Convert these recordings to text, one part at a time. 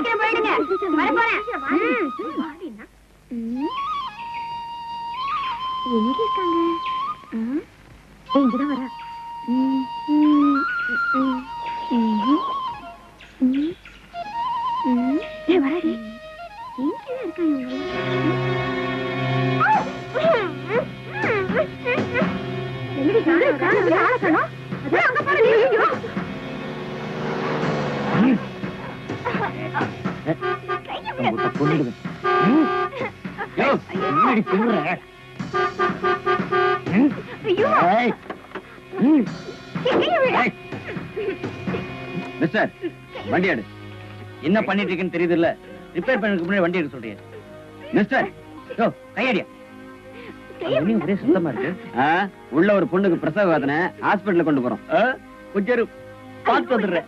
சீக்கிரம் போயிடுங்க. வர போறேன். எங்க இருக்காங்க? இங்கதான் வரா. வராடி எங்கதான் இருக்காங்க? மிஸ்டர், வண்டி எடு. என்ன பண்ணிட்டு இருக்கேன்னு தெரியுது இல்ல? ரிப்பேர் பண்ணதுக்கு முன்னாடி வண்டி எடுக்க சொல்றீங்க. மிஸ்டர், கையடியா. ஒரே சுத்தமா இருக்கு. உள்ள ஒரு பொண்ணுக்கு பிரசவ வேதனை, ஹாஸ்பிடல்ல கொண்டு போறோம். கொஞ்சம் பார்த்து வந்துடுறேன்.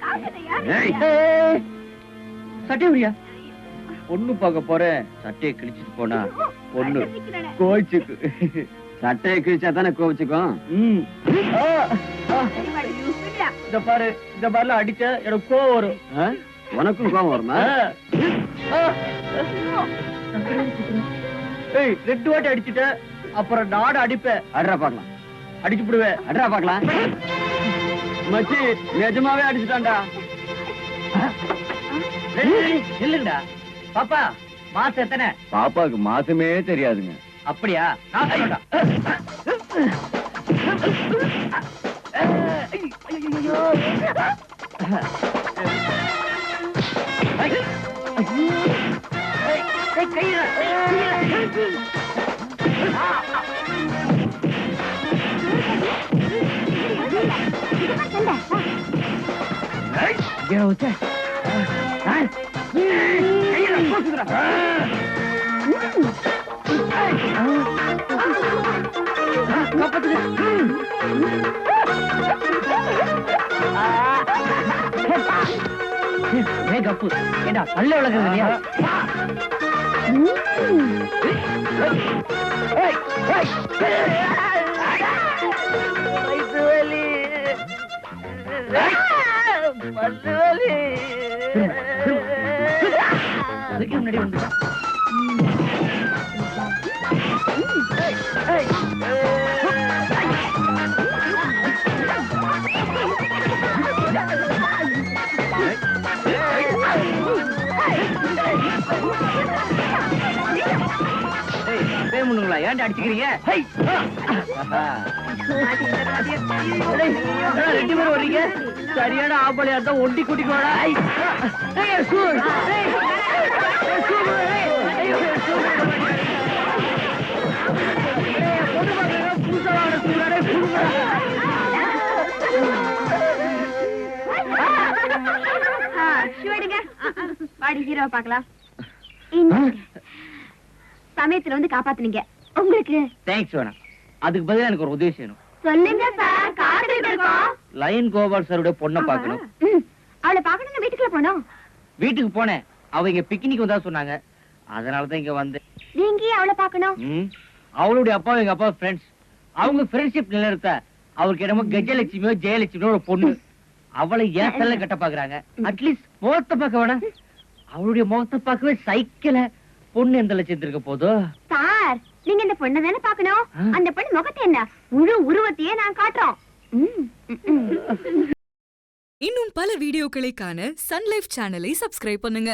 சட்டையா பொண்ணு பார்க்க போறேன். சட்டையை கிழிச்சிட்டு போனா பொண்ணு கோவிச்சுக்கு. சட்டையை கிழிச்சா தானே கோவிச்சுக்கும். இந்த பாரு, இந்த மாதிரிலாம் அடிச்ச எனக்கு கோவம் வரும். உனக்கும் கோவம் வருமா? ஏய், 2 வாட்டி அடிச்சுட்ட, அப்புறம் நாடு அடிப்பேன். அட்ரா பாக்கலாம். அடிச்சு விடுவேன். அட்ரா பாக்கலாம். மச்சி நிஜமாவே அடிச்சுட்டான்டா. இல்லங்கடா பாப்பா, மாசம் எத்தனை? பாப்பாவுக்கு மாசமே தெரியாதுங்க. அப்படியா? நான் சொல்லடா. கப்பு ஏண்டா பல்ல விளக்குறது இல்லையா? முன்னாடி வந்து முன்னுங்களா ஏன்டா அடிச்சுக்கிறீங்க? 2 பேரும் வர்றீங்க. சரியான ஆம்பளையா இருந்தா ஒண்டி கூட்டிட்டு வாடா. பாடி ஹீரோ பாக்கலாம். சமயத்துல வந்து காப்பாத்துனீங்க. உங்களுக்கு தேங்க்ஸ் வேணாம். அதுக்கு பதிலா எனக்கு ஒரு உதவி செய்யணும். சொல்லுங்க சார். கார்ல இருக்கோம். லயன் கோபால் சாரோட பொண்ணை பார்க்கணும். அவளை பார்க்கணும். வீட்டுக்குள்ள போனோம். வீட்டுக்கு போனேன். அவங்க பிக்னிக் வந்தா சொன்னாங்க. அதனாலதான் இங்க வந்து. நீங்க அவளை பார்க்கணும். அவளுடைய அப்பா எங்க அப்பா ஃப்ரெண்ட்ஸ். அவங்க ஃப்ரெண்ட்ஷிப் நிலைநிறுத்த அவருக்கு என்னமோ கஜலட்சுமியோ ஜெயலட்சுமியோ ஒரு பொண்ணு. அவளை ஏன் செல்ல கட்ட பாக்குறாங்க. அட்லீஸ்ட் முகத்தை பார்க்க வேணாம். அவளுடைய முகத்தை பார்க்கவே சைக்கிள பொண்ணு எந்த லட்சம் இருக்க போதோ. சார், நீங்க இந்த பொண்ணை தானே பார்க்கணும். அந்த பொண்ணு முகத்தை என்ன முழு உருவத்தையே நான் காட்டுறோம். இன்னும் பல வீடியோக்களை காண சன் லைஃப் சேனலை சப்ஸ்கிரைப் பண்ணுங்க.